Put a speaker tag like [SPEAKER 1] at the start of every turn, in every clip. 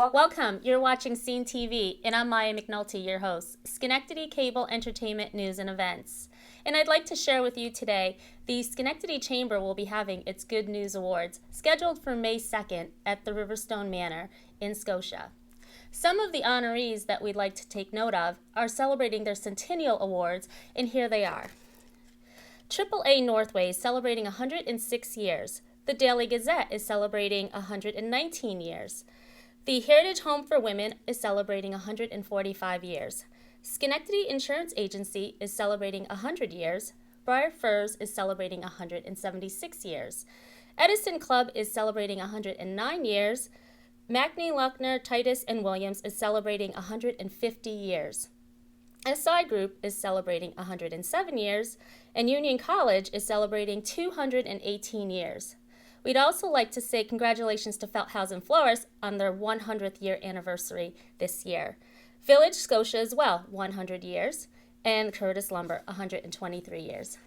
[SPEAKER 1] Welcome. You're watching Scene TV, and I'm Maya McNulty, your host, Schenectady Cable Entertainment News and Events. And I'd like to share with you today, the Schenectady Chamber will be having its Good News Awards, scheduled for May 2nd at the Riverstone Manor in Scotia. Some of the honorees that we'd like to take note of are celebrating their Centennial Awards, and here they are. AAA Northway is celebrating 106 years. The Daily Gazette is celebrating 119 years. The Heritage Home for Women is celebrating 145 years. Schenectady Insurance Agency is celebrating 100 years. Briar Firs is celebrating 176 years. Edison Club is celebrating 109 years. Mackney, Luckner, Titus, and Williams is celebrating 150 years. SI Group is celebrating 107 years, and Union College is celebrating 218 years. We'd also like to say congratulations to Felthouse Florist on their 100th year anniversary this year. Village Scotia as well, 100 years, and Curtis Lumber, 123 years.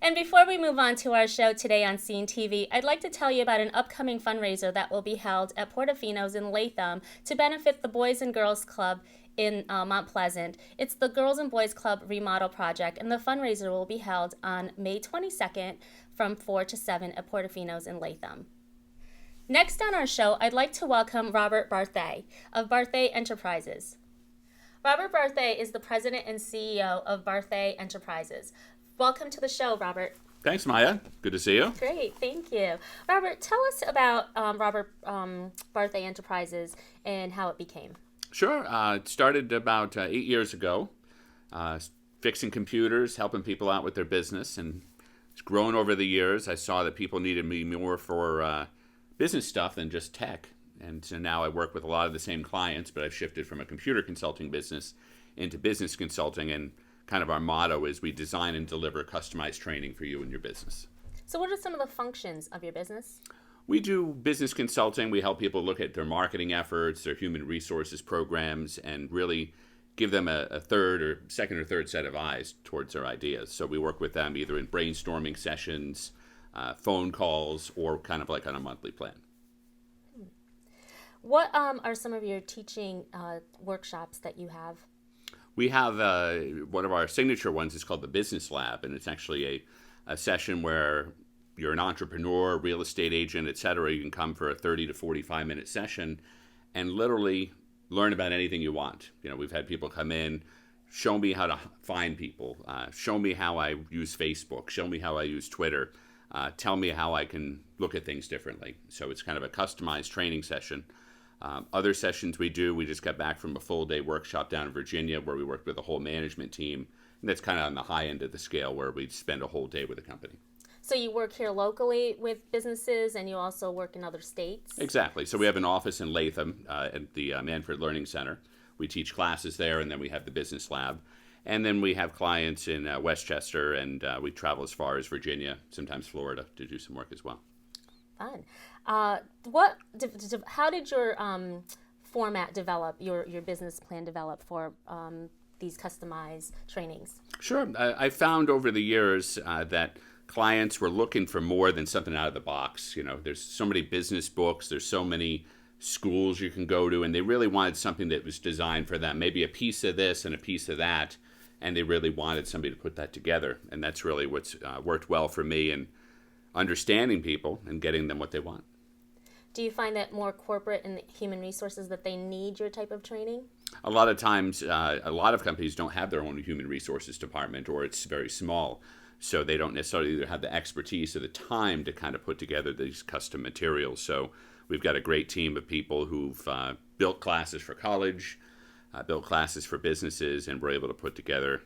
[SPEAKER 1] And before we move on to our show today on Scene TV, I'd like to tell you about an upcoming fundraiser that will be held at Portofino's in Latham to benefit the Boys and Girls Club in Mount Pleasant. It's the Girls and Boys Club Remodel Project, and the fundraiser will be held on May 22nd from 4 to 7 at Portofino's in Latham. Next on our show, I'd like to welcome Robert Barthay of Barthay Enterprises. Robert Barthay is the president and CEO of Barthay Enterprises. Welcome to the show, Robert.
[SPEAKER 2] Thanks, Maya. Good to see you.
[SPEAKER 1] Great, thank you. Robert, tell us about Barthay Enterprises and how it became.
[SPEAKER 2] Sure. It started about 8 years ago, fixing computers, helping people out with their business, and it's grown over the years. I saw that people needed me more for business stuff than just tech, and so now I work with a lot of the same clients, but I've shifted from a computer consulting business into business consulting, and kind of our motto is we design and deliver customized training for you and your business.
[SPEAKER 1] So what are some of the functions of your business?
[SPEAKER 2] We do business consulting. We help people look at their marketing efforts, their human resources programs, and really give them a second or third set of eyes towards their ideas. So we work with them either in brainstorming sessions, phone calls, or kind of like on a monthly plan.
[SPEAKER 1] What are some of your teaching workshops that you have?
[SPEAKER 2] We have one of our signature ones is called the Business Lab, and it's actually a session where you're an entrepreneur, real estate agent, etc. You can come for a 30 to 45 minute session and literally learn about anything you want. You know, we've had people come in, show me how to find people, show me how I use Facebook, show me how I use Twitter, tell me how I can look at things differently. So it's kind of a customized training session. Other sessions we just got back from a full day workshop down in Virginia where we worked with a whole management team. And that's kind of on the high end of the scale where we spend a whole day with a company.
[SPEAKER 1] So you work here locally with businesses, and you also work in other states?
[SPEAKER 2] Exactly. So we have an office in Latham at the Manfred Learning Center. We teach classes there, and then we have the Business Lab. And then we have clients in Westchester, and we travel as far as Virginia, sometimes Florida, to do some work as well.
[SPEAKER 1] Fun. How did your format develop, your business plan develop for these customized trainings?
[SPEAKER 2] Sure. I found over the years that clients were looking for more than something out of the box. You know, there's so many business books, there's so many schools you can go to, and they really wanted something that was designed for them, maybe a piece of this and a piece of that, and they really wanted somebody to put that together. And that's really what's worked well for me in understanding people and getting them what they want.
[SPEAKER 1] Do you find that more corporate and human resources that they need your type of training?
[SPEAKER 2] A lot of times, a lot of companies don't have their own human resources department, or it's very small. So they don't necessarily either have the expertise or the time to kind of put together these custom materials. So we've got a great team of people who've built classes for college, built classes for businesses, and we're able to put together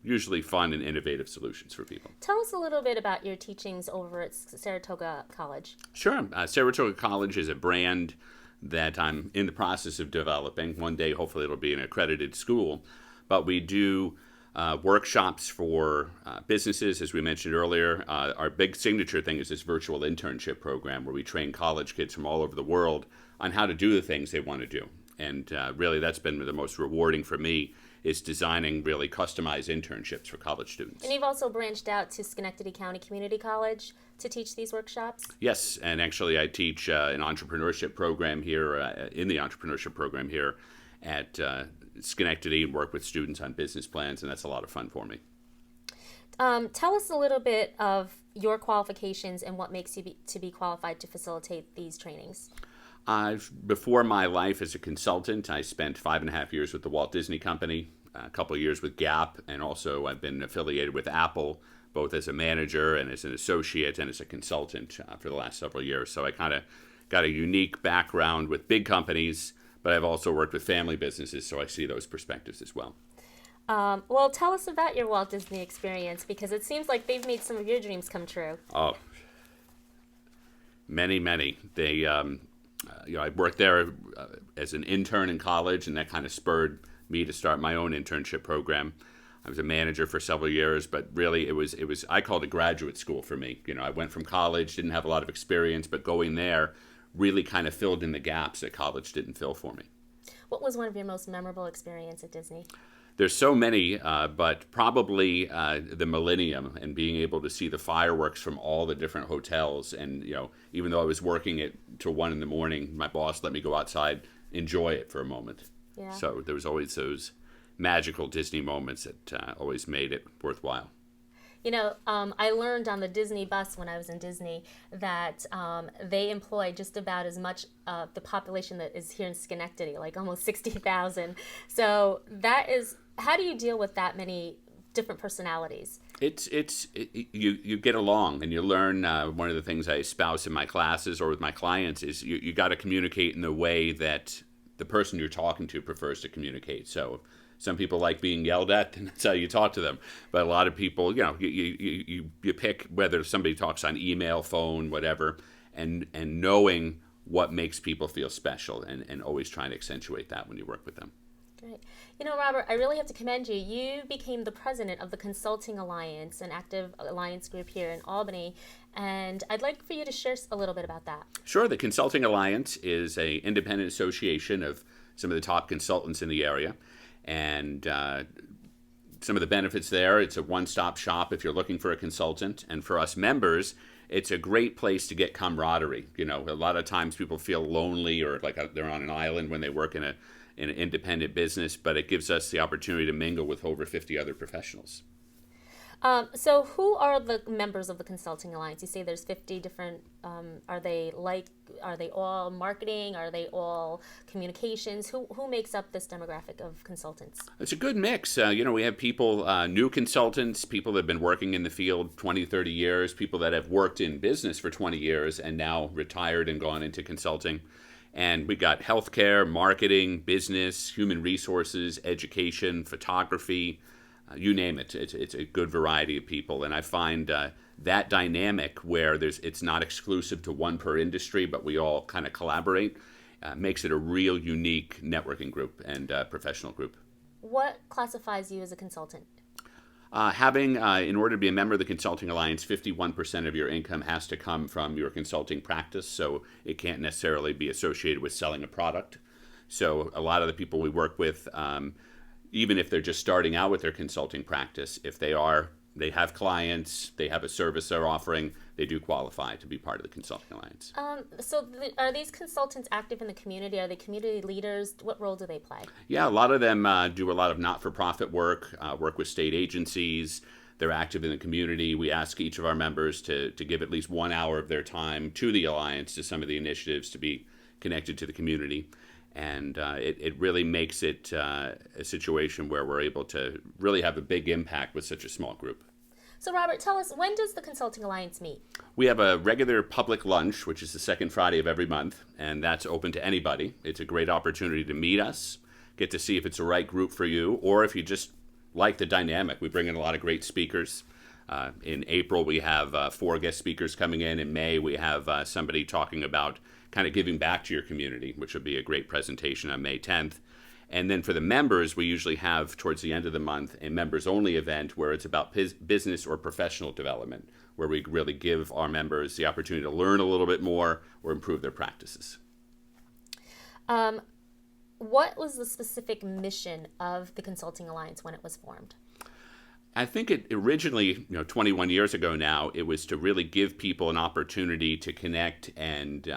[SPEAKER 2] usually fun and innovative solutions for people.
[SPEAKER 1] Tell us a little bit about your teachings over at Saratoga College.
[SPEAKER 2] Sure. Saratoga College is a brand that I'm in the process of developing. One day, hopefully, it'll be an accredited school. But we do workshops for businesses, as we mentioned earlier. Our big signature thing is this virtual internship program where we train college kids from all over the world on how to do the things they want to do. And really, that's been the most rewarding for me, is designing really customized internships for college students.
[SPEAKER 1] And you've also branched out to Schenectady County Community College to teach these workshops?
[SPEAKER 2] Yes, and actually I teach an entrepreneurship program here, in the entrepreneurship program here at Schenectady, and work with students on business plans, and that's a lot of fun for me.
[SPEAKER 1] Tell us a little bit of your qualifications and what makes you to be qualified to facilitate these trainings.
[SPEAKER 2] Before my life as a consultant, I spent 5.5 years with the Walt Disney Company, a couple of years with Gap, and also I've been affiliated with Apple, both as a manager and as an associate and as a consultant for the last several years. So I kind of got a unique background with big companies, but I've also worked with family businesses, so I see those perspectives as well.
[SPEAKER 1] Well, tell us about your Walt Disney experience, because it seems like they've made some of your dreams come true.
[SPEAKER 2] Oh, many, many. They, I worked there as an intern in college, and that kind of spurred me to start my own internship program. I was a manager for several years, but really it was I called it graduate school for me. I went from college, didn't have a lot of experience, but going there really kind of filled in the gaps that college didn't fill for me.
[SPEAKER 1] What was one of your most memorable experiences at Disney?
[SPEAKER 2] There's so many, but probably the Millennium, and being able to see the fireworks from all the different hotels. And, even though I was working till 1 a.m, my boss let me go outside, enjoy it for a moment.
[SPEAKER 1] Yeah.
[SPEAKER 2] So there was always those magical Disney moments that always made it worthwhile.
[SPEAKER 1] I learned on the Disney bus when I was in Disney that they employ just about as much the population that is here in Schenectady, like almost 60,000. So how do you deal with that many different personalities?
[SPEAKER 2] You get along and you learn. One of the things I espouse in my classes or with my clients is you got to communicate in the way that the person you're talking to prefers to communicate. So some people like being yelled at, and that's how you talk to them. But a lot of people, you pick whether somebody talks on email, phone, whatever, and knowing what makes people feel special, and always trying to accentuate that when you work with them.
[SPEAKER 1] Great. Robert, I really have to commend you. You became the president of the Consulting Alliance, an active alliance group here in Albany, and I'd like for you to share a little bit about that.
[SPEAKER 2] Sure. The Consulting Alliance is an independent association of some of the top consultants in the area. And some of the benefits there, it's a one-stop shop if you're looking for a consultant. And for us members, it's a great place to get camaraderie. A lot of times people feel lonely or like they're on an island when they work in an independent business, but it gives us the opportunity to mingle with over 50 other professionals.
[SPEAKER 1] So who are the members of the Consulting Alliance? You say there's 50 different, are they all marketing? Are they all communications? Who makes up this demographic of consultants?
[SPEAKER 2] It's a good mix. We have people, new consultants, people that have been working in the field 20, 30 years, people that have worked in business for 20 years and now retired and gone into consulting. And we got healthcare, marketing, business, human resources, education, photography, you name it. It's a good variety of people, and I find that dynamic where it's not exclusive to one per industry, but we all kind of collaborate, makes it a real unique networking group and professional group.
[SPEAKER 1] What classifies you as a consultant?
[SPEAKER 2] Having, in order to be a member of the Consulting Alliance, 51% of your income has to come from your consulting practice, so it can't necessarily be associated with selling a product. So a lot of the people we work with, even if they're just starting out with their consulting practice, if they have clients, they have a service they're offering, they do qualify to be part of the Consulting Alliance.
[SPEAKER 1] Are these consultants active in the community? Are they community leaders? What role do they play?
[SPEAKER 2] Yeah, a lot of them do a lot of not-for-profit work with state agencies. They're active in the community. We ask each of our members to give at least 1 hour of their time to the Alliance, to some of the initiatives to be connected to the community. And it really makes it a situation where we're able to really have a big impact with such a small group.
[SPEAKER 1] So, Robert, tell us, when does the Consulting Alliance meet?
[SPEAKER 2] We have a regular public lunch, which is the second Friday of every month, and that's open to anybody. It's a great opportunity to meet us, get to see if it's the right group for you, or if you just like the dynamic. We bring in a lot of great speakers. In April, we have 4 guest speakers coming in. In May, we have somebody talking about kind of giving back to your community, which will be a great presentation on May 10th. And then for the members, we usually have, towards the end of the month, a members-only event where it's about business or professional development, where we really give our members the opportunity to learn a little bit more or improve their practices.
[SPEAKER 1] what was the specific mission of the Consulting Alliance when it was formed?
[SPEAKER 2] I think it originally, 21 years ago now, it was to really give people an opportunity to connect and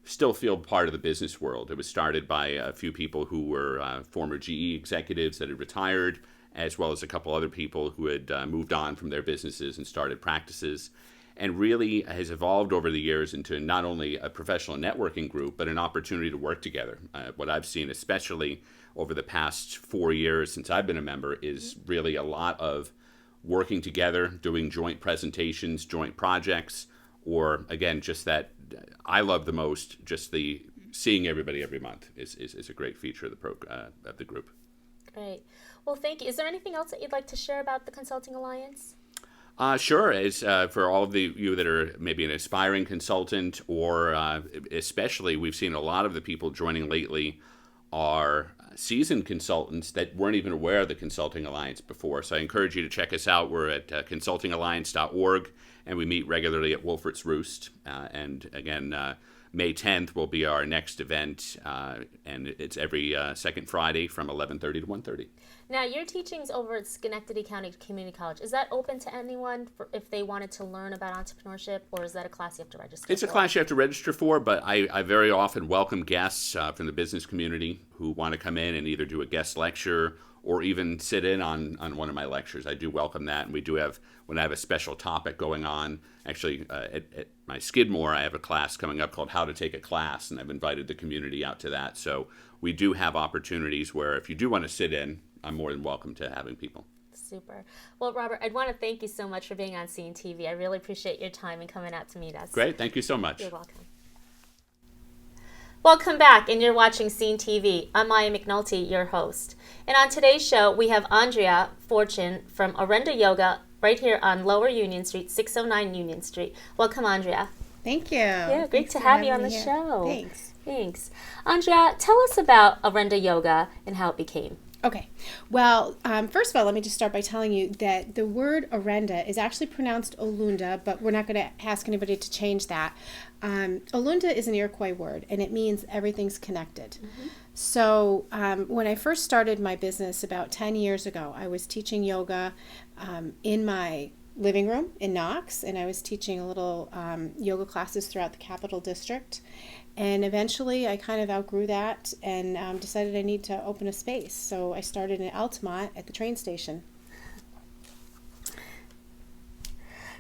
[SPEAKER 2] still feel part of the business world. It was started by a few people who were former GE executives that had retired, as well as a couple other people who had moved on from their businesses and started practices, and really has evolved over the years into not only a professional networking group, but an opportunity to work together. What I've seen, especially over the past 4 years since I've been a member, is really a lot of working together, doing joint presentations, joint projects, or again, just that I love the most, just the seeing everybody every month is a great feature of the group.
[SPEAKER 1] Great. Well, thank you. Is there anything else that you'd like to share about the Consulting Alliance?
[SPEAKER 2] Sure. As for all of you that are maybe an aspiring consultant, or especially we've seen a lot of the people joining lately are seasoned consultants that weren't even aware of the Consulting Alliance before. So I encourage you to check us out. We're at consultingalliance.org, and we meet regularly at Wolfert's Roost. And again, May 10th will be our next event, and it's every second Friday from 11:30 to 1:30.
[SPEAKER 1] Now, your teachings over at Schenectady County Community College, is that open to anyone if they wanted to learn about entrepreneurship, or is that a class you have to register for?
[SPEAKER 2] It's a class you have to register for, but I very often welcome guests from the business community who want to come in and either do a guest lecture or even sit in on one of my lectures. I do welcome that, and we do have, when I have a special topic going on, actually at my Skidmore, I have a class coming up called How to Take a Class, and I've invited the community out to that. So we do have opportunities where if you do want to sit in, I'm more than welcome to having people.
[SPEAKER 1] Super. Well, Robert, I'd want to thank you so much for being on Scene TV. I really appreciate your time and coming out to meet us.
[SPEAKER 2] Great. Thank you so much.
[SPEAKER 1] You're welcome. Welcome back, and you're watching Scene TV. I'm Maya McNulty, your host. And on today's show, we have Andrea Fortune from Orinda Yoga right here on Lower Union Street, 609 Union Street. Welcome, Andrea.
[SPEAKER 3] Thank you.
[SPEAKER 1] Yeah, great to have you on the show.
[SPEAKER 3] Thanks.
[SPEAKER 1] Andrea, tell us about Orinda Yoga and how it became.
[SPEAKER 3] Okay. Well, first of all, let me just start by telling you that the word Orinda is actually pronounced Olunda, but we're not going to ask anybody to change that. Olunda is an Iroquois word, and it means everything's connected. Mm-hmm. So when I first started my business about 10 years ago, I was teaching yoga in my living room in Knox, and I was teaching a little yoga classes throughout the Capital District. And eventually I kind of outgrew that and decided I need to open a space. So I started in Altamont at the train station.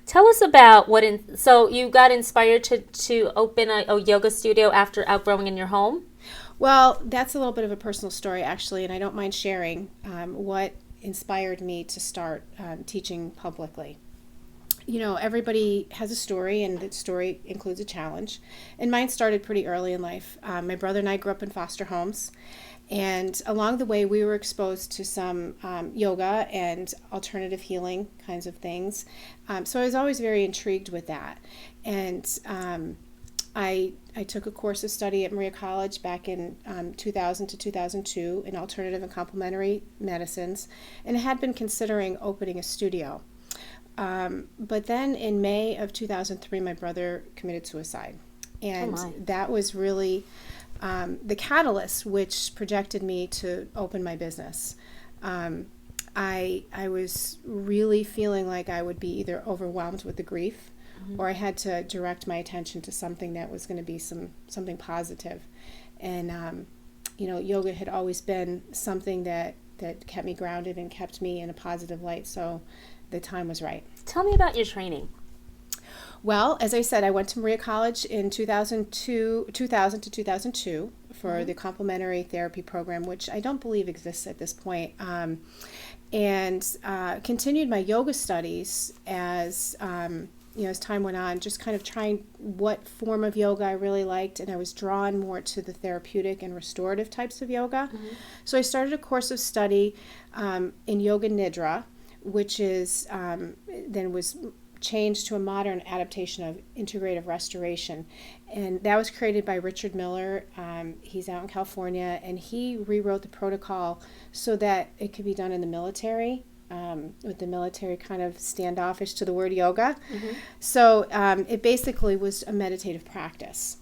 [SPEAKER 1] Tell us about so you got inspired to open a yoga studio after outgrowing in your home?
[SPEAKER 3] Well, that's a little bit of a personal story, actually, and I don't mind sharing what inspired me to start teaching publicly. You know, everybody has a story, and that story includes a challenge. And mine started pretty early in life. My brother and I grew up in foster homes, and along the way we were exposed to some yoga and alternative healing kinds of things. So I was always very intrigued with that. And I took a course of study at Maria College back in 2000 to 2002 in alternative and complementary medicines, and I had been considering opening a studio. But then in May of 2003, my brother committed suicide. And that was really the catalyst which projected me to open my business. I was really feeling like I would be either overwhelmed with the grief, mm-hmm. or I had to direct my attention to something that was going to be something positive. And, yoga had always been something that kept me grounded and kept me in a positive light. So the time was right.
[SPEAKER 1] Tell me about your training.
[SPEAKER 3] Well, as I said, I went to Maria College in 2000 to 2002 for mm-hmm. the complementary therapy program, which I don't believe exists at this point, and continued my yoga studies as time went on, just kind of trying what form of yoga I really liked, and I was drawn more to the therapeutic and restorative types of yoga. Mm-hmm. So I started a course of study in Yoga Nidra, which is then was changed to a modern adaptation of integrative restoration. And that was created by Richard Miller. He's out in California, and he rewrote the protocol so that it could be done in the military, with the military kind of standoffish to the word yoga. Mm-hmm. So it basically was a meditative practice.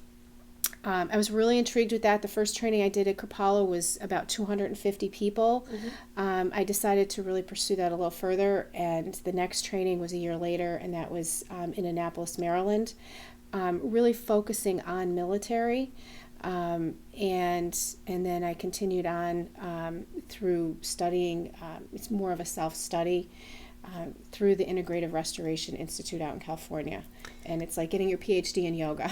[SPEAKER 3] I was really intrigued with that. The first training I did at Kripalu was about 250 people. I decided to really pursue that a little further, and the next training was a year later, and that was in Annapolis, Maryland, really focusing on military. And then I continued on through studying. It's more of a self-study through the Integrative Restoration Institute out in California, and it's like getting your PhD in yoga.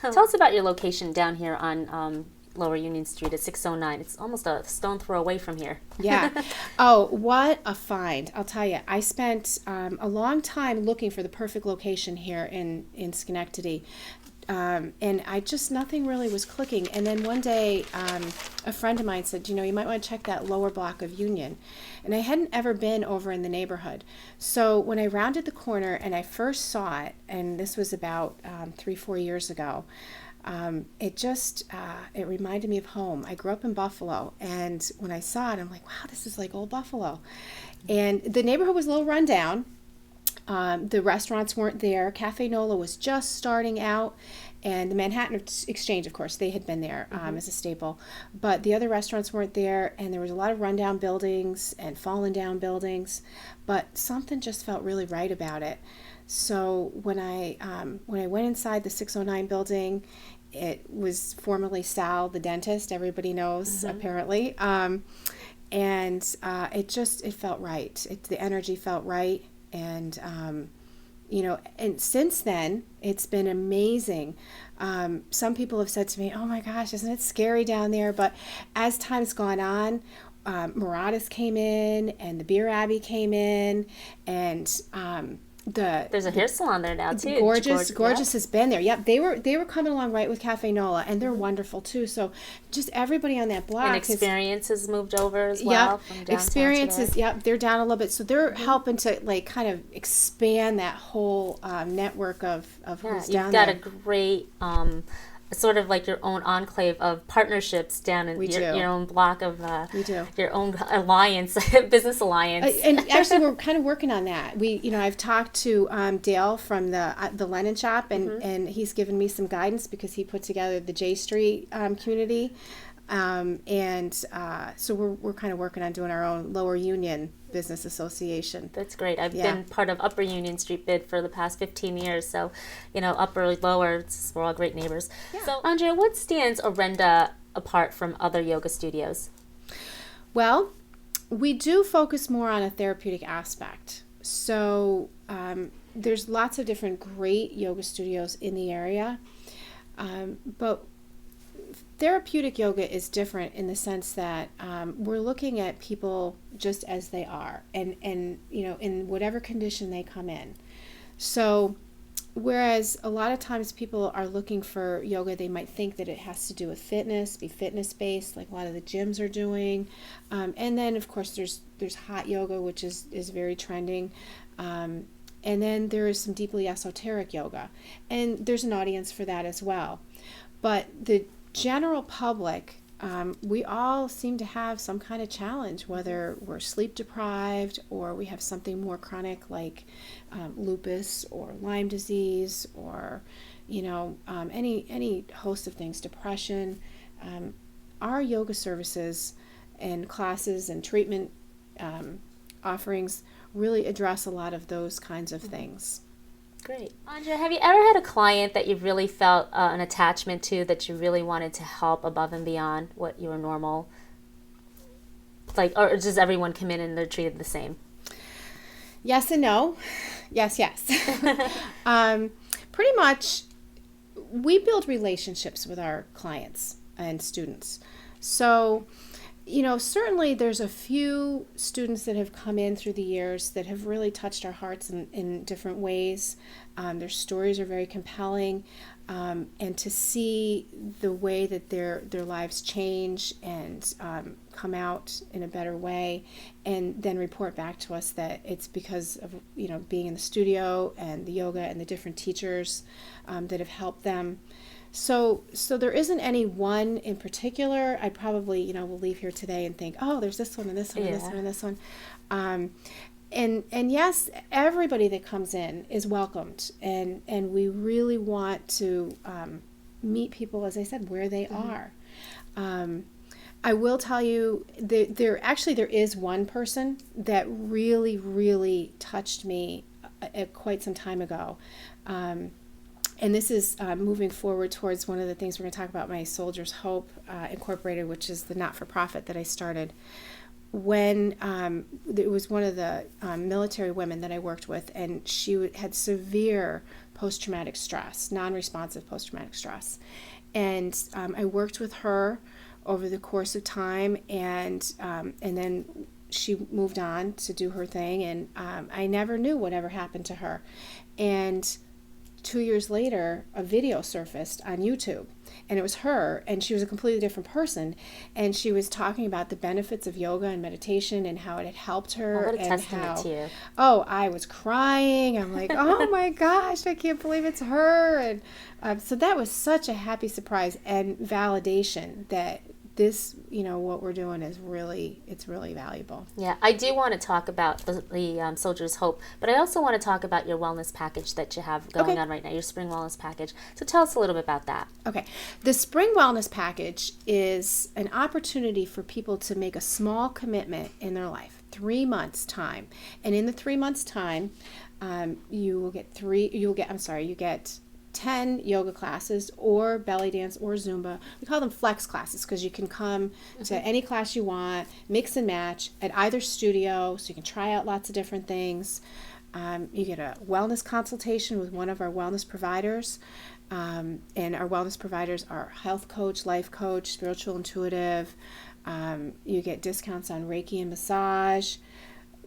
[SPEAKER 1] Tell us about your location down here on Lower Union Street at 609. It's almost a stone throw away from here.
[SPEAKER 3] Yeah. Oh, what a find. I'll tell you, I spent a long time looking for the perfect location here in Schenectady. And nothing really was clicking. And then one day, a friend of mine said, you might want to check that lower block of Union. And I hadn't ever been over in the neighborhood. So when I rounded the corner and I first saw it, and this was about 3-4 years ago, it reminded me of home. I grew up in Buffalo, and when I saw it, I'm like, wow, this is like old Buffalo. And the neighborhood was a little run down. The restaurants weren't there. Cafe Nola was just starting out, and the Manhattan Exchange, of course, they had been there as a staple. But the other restaurants weren't there, and there was a lot of rundown buildings and fallen down buildings. But something just felt really right about it. So when I went inside the 609 building, it was formerly Sal, the dentist. Everybody knows, apparently. And it felt right. The energy felt right. And, and since then, it's been amazing. Some people have said to me, oh my gosh, isn't it scary down there? But as time's gone on, Muratis came in, and the Beer Abbey came in, and
[SPEAKER 1] there's a hair salon there now too.
[SPEAKER 3] Gorgeous has been there. Yep, they were coming along right with Cafe Nola, and they're wonderful too. So just everybody on that block.
[SPEAKER 1] And Experience has moved over as well. From
[SPEAKER 3] Experiences, they're down a little bit, so they're helping to like kind of expand that whole network of who's down there.
[SPEAKER 1] You've got a great. Sort of like your own enclave of partnerships down in your own block of your own alliance, business alliance.
[SPEAKER 3] And actually, we're kind of working on that. I've talked to Dale from the Lennon Shop, and he's given me some guidance because he put together the J Street community, so we're kind of working on doing our own Lower Union Business Association.
[SPEAKER 1] That's great. I've been part of Upper Union Street BID for the past 15 years. So, upper, lower, we're all great neighbors. Yeah. So, Andrea, what stands Orinda apart from other yoga studios?
[SPEAKER 3] Well, we do focus more on a therapeutic aspect. So, there's lots of different great yoga studios in the area. But therapeutic yoga is different in the sense that we're looking at people just as they are, and in whatever condition they come in. So whereas a lot of times people are looking for yoga, they might think that it has to do with fitness, be fitness based, like a lot of the gyms are doing, and then of course there's hot yoga, which is very trending, and then there is some deeply esoteric yoga, and there's an audience for that as well. But the general public, we all seem to have some kind of challenge, whether we're sleep deprived or we have something more chronic like lupus or Lyme disease, or any host of things, depression. Our yoga services and classes and treatment offerings really address a lot of those kinds of things.
[SPEAKER 1] Great. Andrea, have you ever had a client that you really felt an attachment to, that you really wanted to help above and beyond what your normal, or does everyone come in and they're treated the same?
[SPEAKER 3] Yes and no. Yes. Pretty much, we build relationships with our clients and students. So, certainly there's a few students that have come in through the years that have really touched our hearts in different ways. Their stories are very compelling, and to see the way that their lives change and come out in a better way, and then report back to us that it's because of being in the studio and the yoga and the different teachers that have helped them. So there isn't any one in particular. I probably, will leave here today and think, oh, there's this one and this one and this one and this one. And yes, everybody that comes in is welcomed, and we really want to meet people, as I said, where they are. I will tell you, there is one person that really, really touched me quite some time ago. And this is moving forward towards one of the things we're going to talk about, my Soldiers Hope Incorporated, which is the not-for-profit that I started. When it was one of the military women that I worked with, and she had severe post-traumatic stress, non-responsive post-traumatic stress. And I worked with her over the course of time, and then she moved on to do her thing, and I never knew whatever happened to her. And 2 years later, a video surfaced on YouTube, and it was her, and she was a completely different person, and she was talking about the benefits of yoga and meditation and how it had helped her.
[SPEAKER 1] What a
[SPEAKER 3] and
[SPEAKER 1] testament to you.
[SPEAKER 3] Oh, I was crying. I'm like, oh my gosh, I can't believe it's her. And so that was such a happy surprise and validation that this, what we're doing is really valuable.
[SPEAKER 1] Yeah, I do want to talk about the Soldier's Hope, but I also want to talk about your wellness package that you have going on right now, your spring wellness package. So tell us a little bit about that.
[SPEAKER 3] Okay. The spring wellness package is an opportunity for people to make a small commitment in their life, 3 months time. And in the 3 months time, you get 10 yoga classes or belly dance or Zumba. We call them flex classes because you can come to any class you want, mix and match at either studio, so you can try out lots of different things. You get a wellness consultation with one of our wellness providers, and our wellness providers are health coach, life coach, spiritual intuitive. You get discounts on Reiki and massage.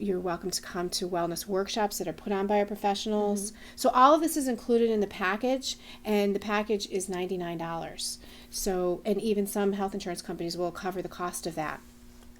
[SPEAKER 3] You're welcome to come to wellness workshops that are put on by our professionals. So all of this is included in the package, and the package is $99. So, and even some health insurance companies will cover the cost of that.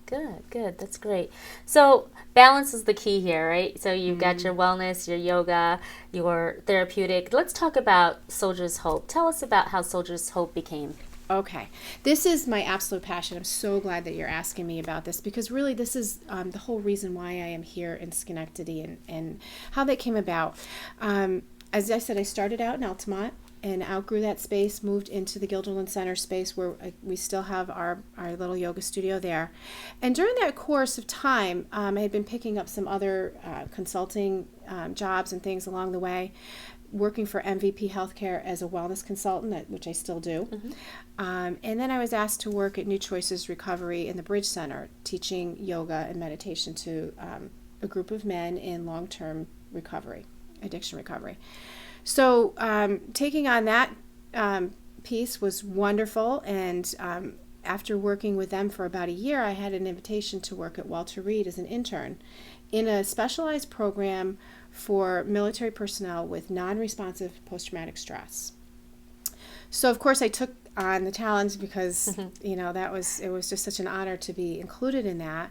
[SPEAKER 1] Good. That's great. So balance is the key here, right? So you've got your wellness, your yoga, your therapeutic. Let's talk about Soldier's Hope. Tell us about how Soldier's Hope became.
[SPEAKER 3] Okay. This is my absolute passion. I'm so glad that you're asking me about this, because really this is the whole reason why I am here in Schenectady and how that came about. As I said, I started out in Altamont and outgrew that space, moved into the Guilderland Center space where we still have our little yoga studio there. And during that course of time, I had been picking up some other consulting jobs and things along the way, working for MVP Healthcare as a wellness consultant, which I still do. And then I was asked to work at New Choices Recovery in the Bridge Center, teaching yoga and meditation to a group of men in long-term recovery, addiction recovery. So taking on that piece was wonderful, and after working with them for about a year, I had an invitation to work at Walter Reed as an intern in a specialized program for military personnel with non-responsive post-traumatic stress. So of course I took on the challenge because it was just such an honor to be included in that.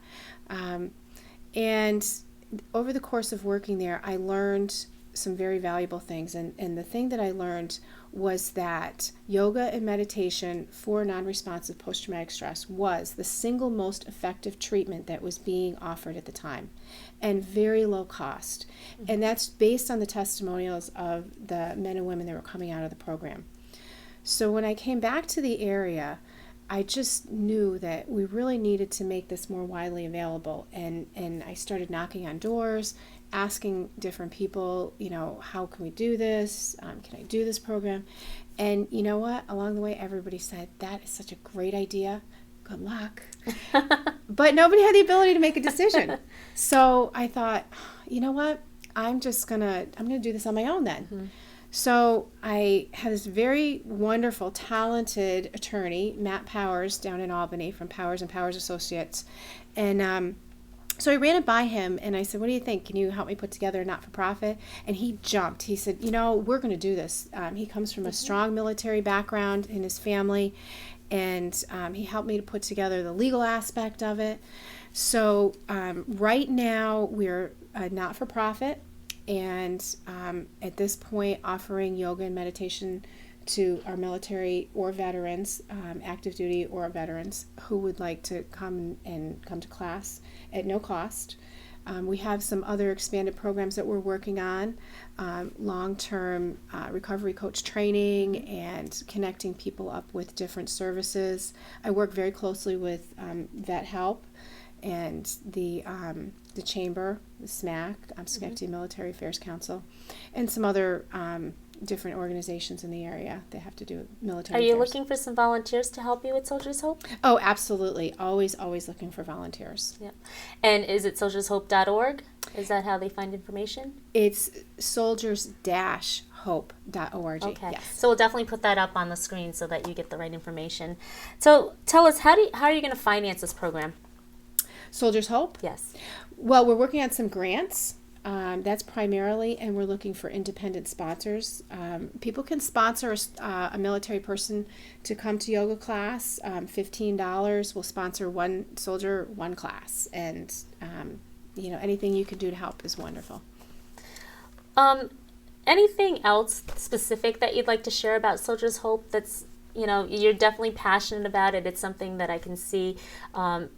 [SPEAKER 3] And over the course of working there, I learned some very valuable things, and the thing that I learned was that yoga and meditation for non-responsive post-traumatic stress was the single most effective treatment that was being offered at the time, and very low cost. And that's based on the testimonials of the men and women that were coming out of the program. So when I came back to the area, I just knew that we really needed to make this more widely available, and I started knocking on doors, asking different people, how can we do this? Can I do this program? And you know what? Along the way, everybody said, that is such a great idea. Good luck. But nobody had the ability to make a decision. So I thought, you know what? I'm gonna do this on my own then. So I had this very wonderful, talented attorney, Matt Powers, down in Albany from Powers and Powers Associates. And so I ran it by him, and I said, what do you think? Can you help me put together a not-for-profit? And he jumped. He said, we're going to do this. He comes from a strong military background in his family, and he helped me to put together the legal aspect of it. So right now we're a not-for-profit, and at this point offering yoga and meditation to our military or veterans, active duty or veterans who would like to come to class at no cost. We have some other expanded programs that we're working on, long-term recovery coach training and connecting people up with different services. I work very closely with Vet Help and the Chamber, the SMAC, Schenectady Military Affairs Council, and some other different organizations in the area that have to do with military
[SPEAKER 1] Are you
[SPEAKER 3] affairs.
[SPEAKER 1] looking for some volunteers to help you with Soldiers Hope?
[SPEAKER 3] Oh, absolutely. Always looking for volunteers.
[SPEAKER 1] Yeah. And is it soldiershope.org? Is that how they find information?
[SPEAKER 3] It's soldiers-hope.org.
[SPEAKER 1] Okay.
[SPEAKER 3] Yes.
[SPEAKER 1] So we'll definitely put that up on the screen so that you get the right information. So tell us, how are you going to finance this program?
[SPEAKER 3] Soldiers Hope?
[SPEAKER 1] Yes.
[SPEAKER 3] Well, we're working on some grants. That's primarily, and we're looking for independent sponsors. People can sponsor a military person to come to yoga class. $15 will sponsor one soldier, one class, and anything you can do to help is wonderful.
[SPEAKER 1] Anything else specific that you'd like to share about Soldiers Hope that's you're definitely passionate about it? It's something that I can see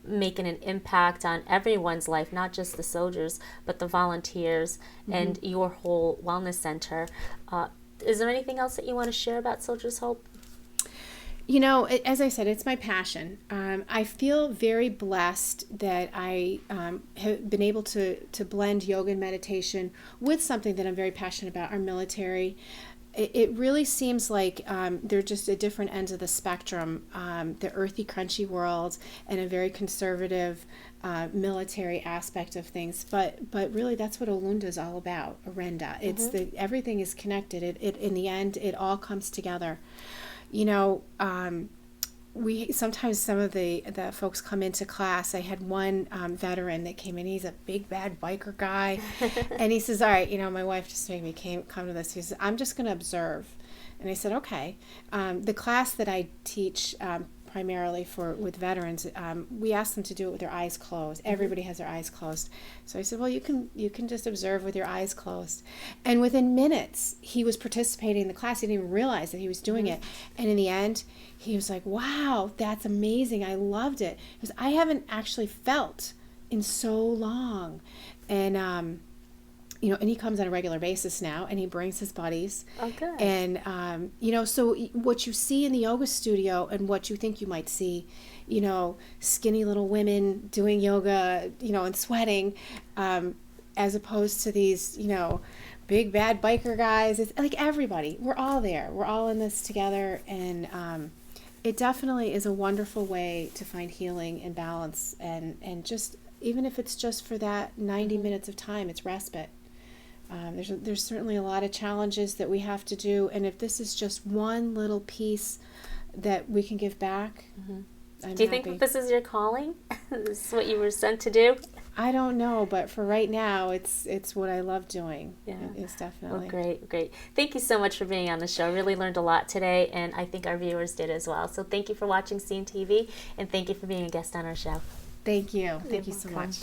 [SPEAKER 1] making an impact on everyone's life, not just the soldiers, but the volunteers and your whole wellness center. Is there anything else that you want to share about Soldiers Hope?
[SPEAKER 3] As I said, it's my passion. I feel very blessed that I have been able to blend yoga and meditation with something that I'm very passionate about, our military. It really seems like they're just at different ends of the spectrum, the earthy, crunchy world and a very conservative military aspect of things. But really, that's what Orinda is all about, Orinda. It's everything is connected. It in the end, it all comes together. We sometimes some of the folks come into class. I had one veteran that came in. He's a big bad biker guy, and he says, "All right, my wife just made me come to this." He says, "I'm just going to observe," and I said, "Okay." The class that I teach primarily with veterans, we ask them to do it with their eyes closed. Everybody has their eyes closed, so I said, "Well, you can just observe with your eyes closed," and within minutes he was participating in the class. He didn't even realize that he was doing it, and in the end, he was like, "Wow, that's amazing! I loved it." Because I haven't actually felt in so long, and and he comes on a regular basis now, and he brings his buddies.
[SPEAKER 1] Oh, good.
[SPEAKER 3] And so what you see in the yoga studio and what you think you might see, skinny little women doing yoga, and sweating, as opposed to these, big bad biker guys. It's like everybody. We're all there. We're all in this together, and it definitely is a wonderful way to find healing and balance, and just even if it's just for that 90 minutes of time, it's respite. There's certainly a lot of challenges that we have to do, and if this is just one little piece that we can give back, I'm
[SPEAKER 1] Do you
[SPEAKER 3] happy.
[SPEAKER 1] think this is your calling? This is what you were sent to do?
[SPEAKER 3] I don't know, but for right now, it's what I love doing.
[SPEAKER 1] Yeah.
[SPEAKER 3] It's definitely.
[SPEAKER 1] Well, great. Thank you so much for being on the show. I really learned a lot today, and I think our viewers did as well. So thank you for watching Scene TV, and thank you for being a guest on our show.
[SPEAKER 3] Thank you. Thank you
[SPEAKER 1] You're
[SPEAKER 3] so
[SPEAKER 1] welcome.
[SPEAKER 3] much.